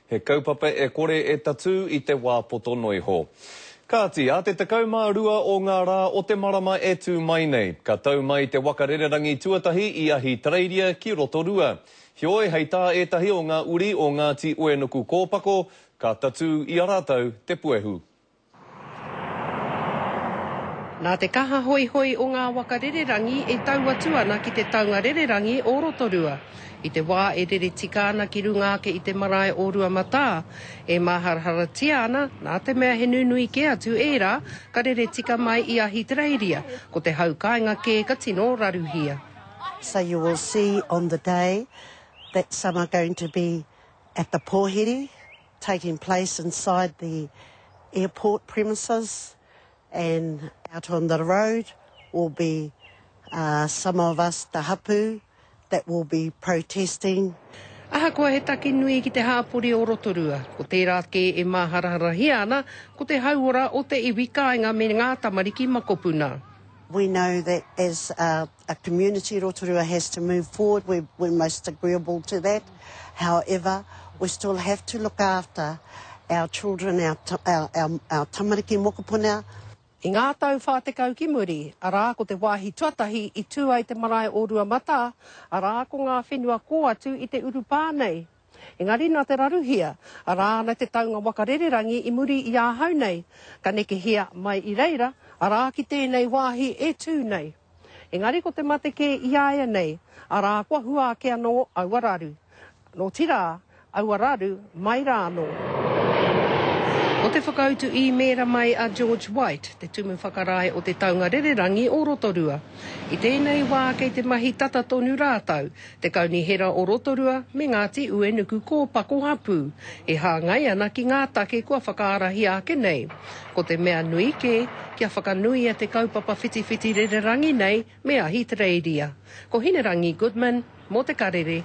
He kaupapa e kore e tatu I te wā potono iho. Kāti, a te 12 o ngā rā o te marama e tū mai nei. Ka tau mai te wakarererangi tuatahi I ahi Tareiria ki Rotorua. Hioi hei tā etahi o ngā uri o Ngāti Oenuku kōpako, ka tatu I a rātou te puehu. Nā te kaha hoi hoi o ngā wakarererangi e tau atu ana ki te taunga rererangi o Rotorua. I te wā e rere tika ana ki rungāke I te marae o Ruamatā. E maharaharatia ana, nā te mea he nunui ke atu e rā, ka rere tika mai I ahi Tareiria, ko te haukainga ke ka tino raruhia. So you will see on the day that some are going to be at the pōhiri, taking place inside the airport premises, and out on the road will be some of us, the hapu, that will be protesting. Aha koa he taki nui ki te hāpori o Rotorua. Ko tērā ke e maharaharahi ana, ko te hauora o te iwikainga me ngā tamariki makopuna. We know that as a community, Rotorua has to move forward. We're most agreeable to that. However, we still have to look after our children, our tamariki mokopuna. I ngā tau whātekau ki muri, a rā ko te wāhi tuatahi I tū ai te marae o Ruamatā, a rā ko ngā whenua ko atu I te urupā nei. Engari nā te raruhia, a rā nei te taunga wakarererangi I muri I āhau nei, ka neke hia mai I reira, a rā ki tēnei wāhi e tū nei. Engari ko te mate ke I aia nei, a rā kua hua ke anō auararu. Nō tira, auararu mai rā anō. O te whakautu I mera mai a George White, te tumu whakarae o te taunga rererangi o Rotorua. I tēnei wā kei te mahi tata tonu rātau, te kaunihera o Rotorua me Ngāti Oenuku kōpako hapu. E hāngai ana ki ngā take kua whakaarahi ake nei. Ko te mea nui ke, kia whakanui a te kaupapa whiti rererangi nei me ahi Tareiria. Ko Hinerangi Goodman, mō te karere.